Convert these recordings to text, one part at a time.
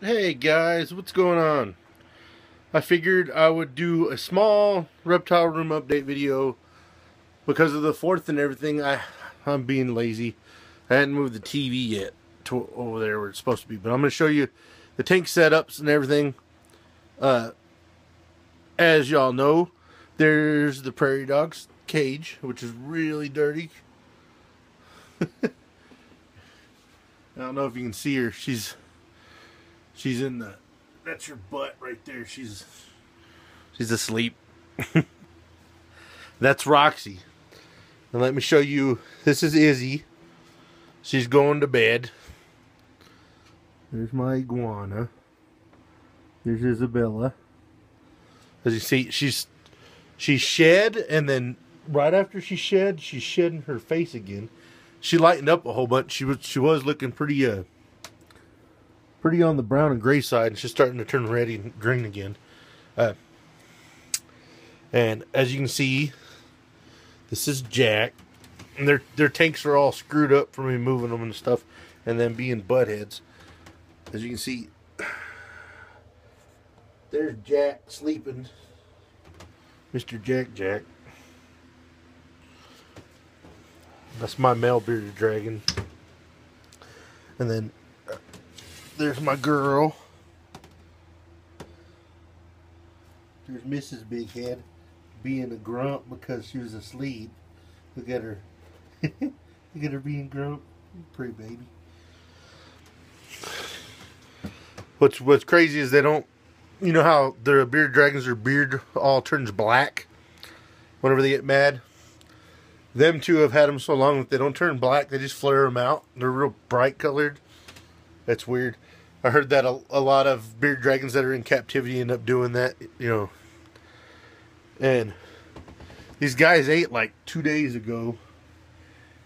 Hey guys, what's going on? I figured I would do a small Reptile Room update video because of the 4th and everything. I'm being lazy. I hadn't moved the TV yet to over there where it's supposed to be, but I'm going to show you the tank setups and everything. As y'all know, there's the prairie dog's cage, which is really dirty. I don't know if you can see her. She's in the, that's her butt right there. She's asleep. That's Roxy. And let me show you, this is Izzy. She's going to bed. There's my iguana. There's Isabella. As you see, she shed, and then right after she shed, she's shedding her face again. She lightened up a whole bunch. She was looking pretty on the brown and gray side, and she's starting to turn red and green again. And as you can see, this is Jack. And their tanks are all screwed up from me moving them and stuff, and then being butt heads. As you can see, there's Jack sleeping. Mr. Jack. That's my male bearded dragon. And then there's my girl. There's Mrs. Big Head being a grump because she was asleep. Look at her. Look at her being grump. Pretty baby. What's crazy is they don't, you know how the bearded dragons, their beard all turns black whenever they get mad? Them two have had them so long that they don't turn black. They just flare them out. They're real bright colored. That's weird. I heard that a lot of bearded dragons that are in captivity end up doing that, you know. And these guys ate like 2 days ago.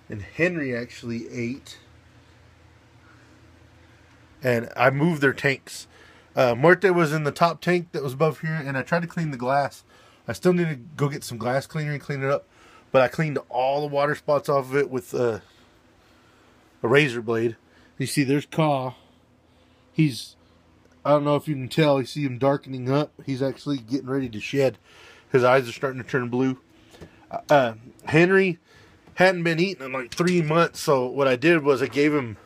And Henry actually ate. And I moved their tanks. Muerte was in the top tank that was above here, and I tried to clean the glass. I still need to go get some glass cleaner and clean it up. But I cleaned all the water spots off of it with a razor blade. You see, there's Caw. I don't know if you can tell, you see him darkening up. He's actually getting ready to shed. His eyes are starting to turn blue. Henry hadn't been eating in like 3 months, so what I did was I gave him,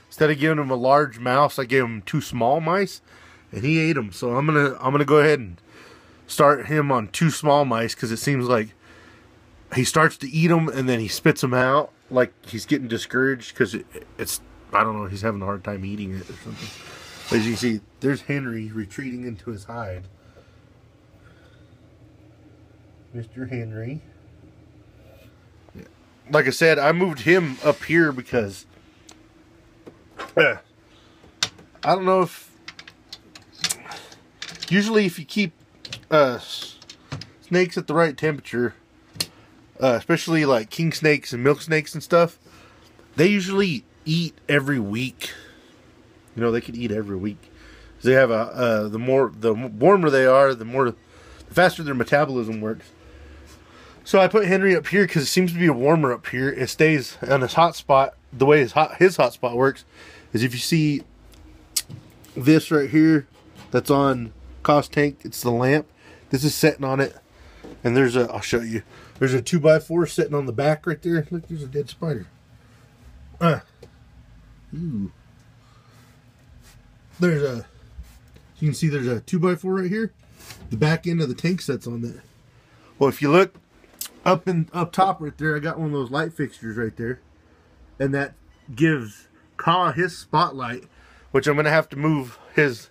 instead of giving him a large mouse, I gave him 2 small mice, and he ate them. So I'm gonna go ahead and start him on 2 small mice, because it seems like he starts to eat them and then he spits them out, like he's getting discouraged because it's, I don't know, he's having a hard time eating it or something. But as you can see, there's Henry retreating into his hide. Mr. Henry. Yeah. Like I said, I moved him up here because I don't know if, usually if you keep snakes at the right temperature, especially like king snakes and milk snakes and stuff, they usually eat every week. You know, they can eat every week. They have the warmer they are, the faster their metabolism works. So I put Henry up here because it seems to be warmer up here. It stays on his hot spot. The way his hot spot works is, if you see this right here, that's on Caw's tank. It's the lamp. This is setting on it, and there's I'll show you. There's a 2x4 sitting on the back right there. Look, there's a dead spider. Ooh. You can see there's a 2x4 right here. The back end of the tank sets on there. Well, if you look up top right there, I got one of those light fixtures right there. And that gives Caw his spotlight, which I'm going to have to move his.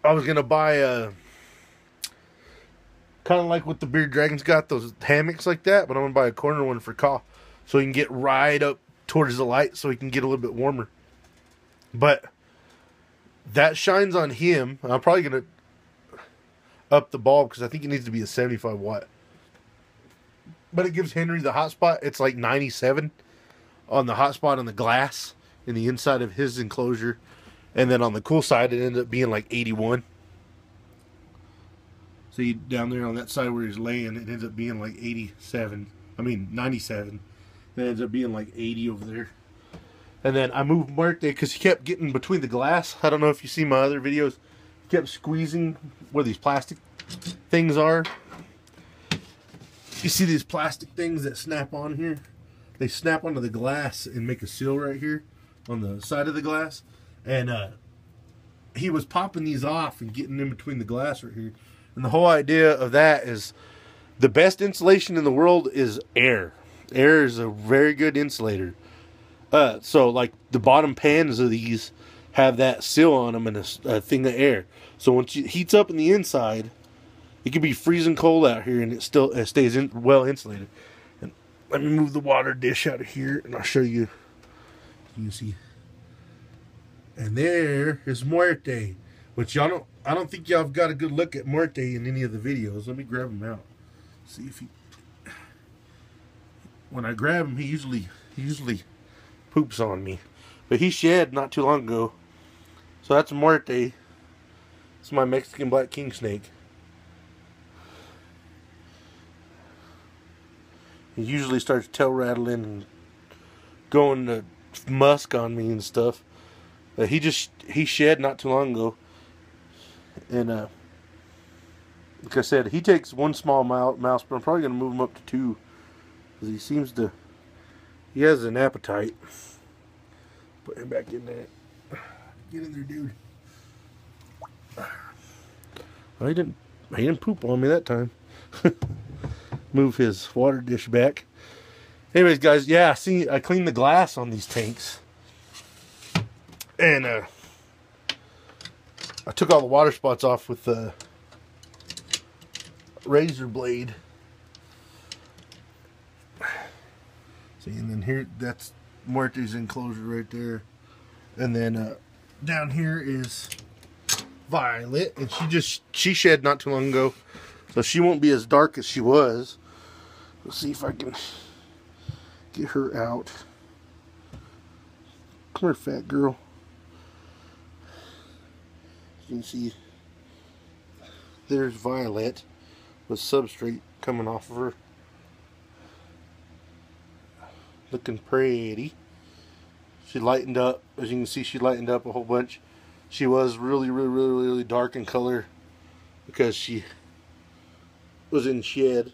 I was going to buy a, kind of like what the bearded dragons got, those hammocks like that, but I'm going to buy a corner one for Caw, so he can get right up towards the light, so he can get a little bit warmer. But that shines on him. I'm probably going to up the bulb because I think it needs to be a 75 watt. But it gives Henry the hot spot. It's like 97 on the hot spot on the glass in the inside of his enclosure. And then on the cool side, it ended up being like 81. See, down there on that side where he's laying, it ends up being like 97. I mean, 97. It ends up being like 80 over there. And then I moved Muerte because he kept getting between the glass. I don't know if you see my other videos. He kept squeezing where these plastic things are. You see these plastic things that snap on here? They snap onto the glass and make a seal right here on the side of the glass. And he was popping these off and getting in between the glass right here. And the whole idea of that is the best insulation in the world is air. Air is a very good insulator. So like the bottom pans of these have that seal on them and a thing of air. So once it heats up in the inside, it could be freezing cold out here and it stays well insulated. And let me move the water dish out of here and I'll show you. You can see. And there is Muerte, which I don't think y'all have got a good look at Muerte in any of the videos. Let me grab him out. See if he. When I grab him, he usually poops on me, but he shed not too long ago. So that's Muerte. It's my Mexican black king snake. He usually starts tail rattling and going to musk on me and stuff. He shed not too long ago, and like I said, he takes one small mouse, but I'm probably gonna move him up to 2, because he has an appetite. Put him back in there. Get in there, dude. He didn't poop on me that time. Move his water dish back. Anyways, guys, yeah, see, I cleaned the glass on these tanks. And I took all the water spots off with the razor blade. See, and then here, that's Muerte's enclosure right there. And then down here is Violet, and she shed not too long ago, so she won't be as dark as she was. Let's see if I can get her out. Come here, fat girl. You can see there's Violet with substrate coming off of her. Looking pretty. She lightened up. As you can see, she lightened up a whole bunch. She was really dark in color because she was in shed.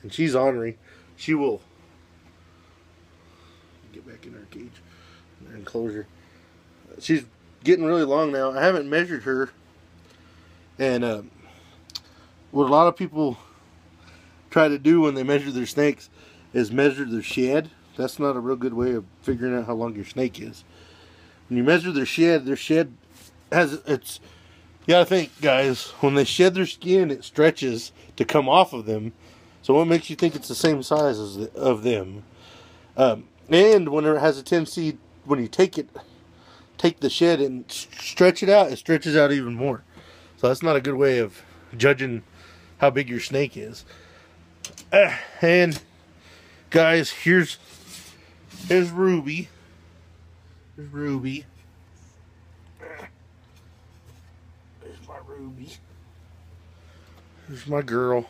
And she's ornery. She will get back in her cage, in her enclosure. She's getting really long now. I haven't measured her. And what a lot of people try to do when they measure their snakes is measure their shed. That's not a real good way of figuring out how long your snake is. When you measure their shed has its. You gotta think, guys, when they shed their skin, it stretches to come off of them. So what makes you think it's the same size as of them? And when it has a tendency, when you take the shed and stretch it out, it stretches out even more. So that's not a good way of judging how big your snake is. And guys, here's Ruby. There's Ruby. There's my Ruby. There's my girl.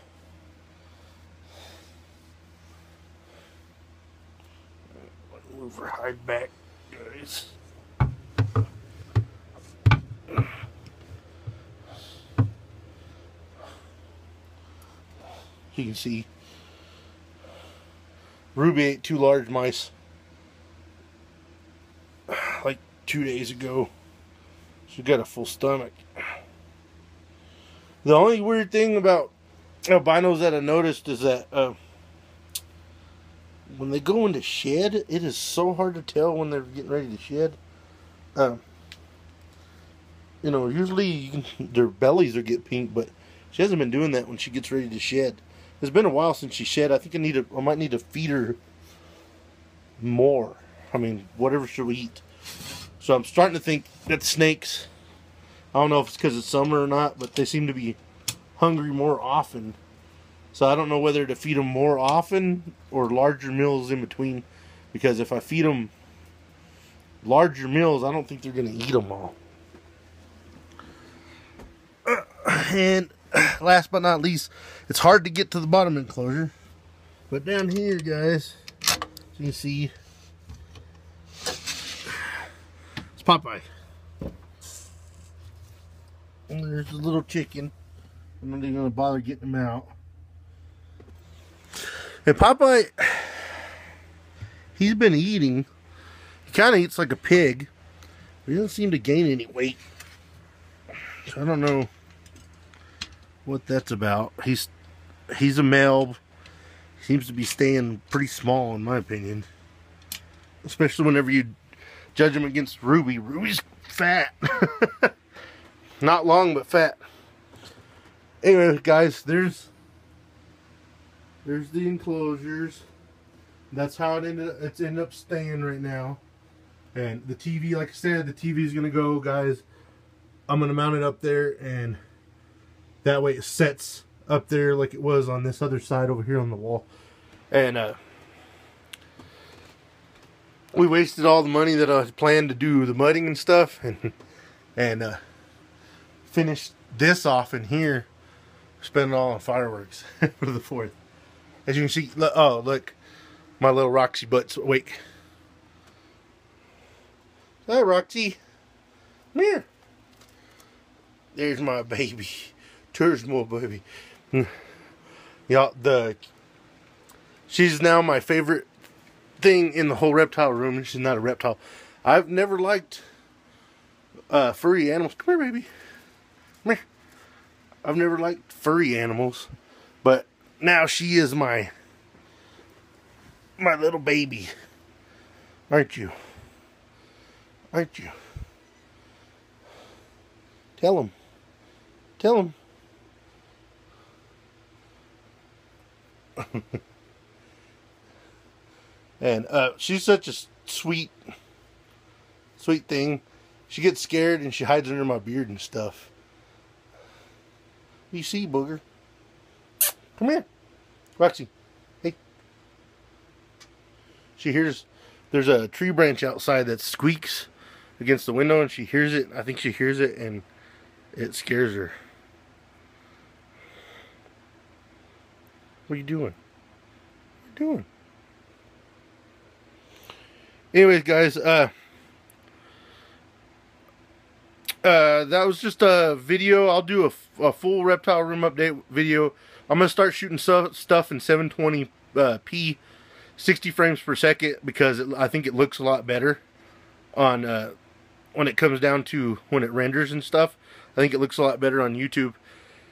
Move her hide back, guys. You can see Ruby ate 2 large mice like 2 days ago. She got a full stomach. The only weird thing about albinos that I noticed is that when they go into shed, it is so hard to tell when they're getting ready to shed. You know, usually their bellies will get pink, but she hasn't been doing that when she gets ready to shed. It's been a while since she shed. I think I might need to feed her more. I mean, whatever she'll eat. So I'm starting to think that snakes, I don't know if it's because it's summer or not, but they seem to be hungry more often. So I don't know whether to feed them more often or larger meals in between. Because if I feed them larger meals, I don't think they're going to eat them all. And last but not least, it's hard to get to the bottom enclosure. But down here, guys, you can see Popeye. And there's a little chicken. I'm not even going to bother getting him out. And Popeye, he's been eating. He kind of eats like a pig. But he doesn't seem to gain any weight. So I don't know what that's about. He's a male. He seems to be staying pretty small in my opinion. Especially whenever you judge him against Ruby. Ruby's fat. Not long, but fat. Anyway, guys, there's the enclosures. That's how it's ended up staying right now. And the TV, like I said, the TV is gonna go, guys. I'm gonna mount it up there, and that way it sets up there like it was on this other side over here on the wall. And we wasted all the money that I planned to do the mudding and stuff, and finished this off in here. Spend it all on fireworks for the 4th. As you can see, oh look, my little Roxy butt's awake. Hi Roxy, come here. There's my baby. There's my baby. Y'all, she's now my favorite thing in the whole reptile room. She's not a reptile. I've never liked furry animals. Come here, baby. Come here. I've never liked furry animals, but now she is my little baby. Aren't you? Aren't you? Tell him. Tell him. And she's such a sweet thing. She gets scared and she hides under my beard and stuff. You see, booger? Come here, Roxy. Hey. She hears there's a tree branch outside that squeaks against the window, and she hears it. I think she hears it, and it scares her. What are you doing? What are you doing? Anyways, guys, that was just a video. I'll do a full Reptile Room update video. I'm going to start shooting stuff in 720p, 60 frames per second, because I think it looks a lot better on when it comes down to when it renders and stuff. I think it looks a lot better on YouTube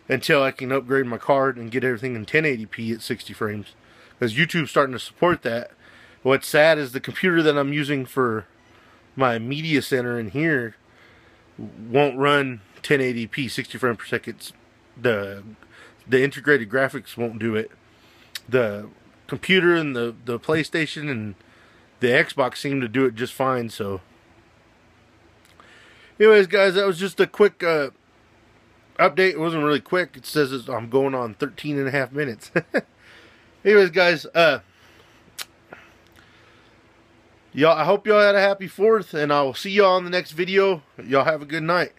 until I can upgrade my card and get everything in 1080p at 60 frames. Because YouTube's starting to support that. What's sad is the computer that I'm using for my media center in here won't run 1080p 60 frames per second. The integrated graphics won't do it. The computer and the PlayStation and the Xbox seem to do it just fine. So anyways, guys, that was just a quick update. It wasn't really quick. It says I'm going on 13.5 minutes. Anyways, guys, y'all, I hope y'all had a happy 4th, and I will see y'all on the next video. Y'all have a good night.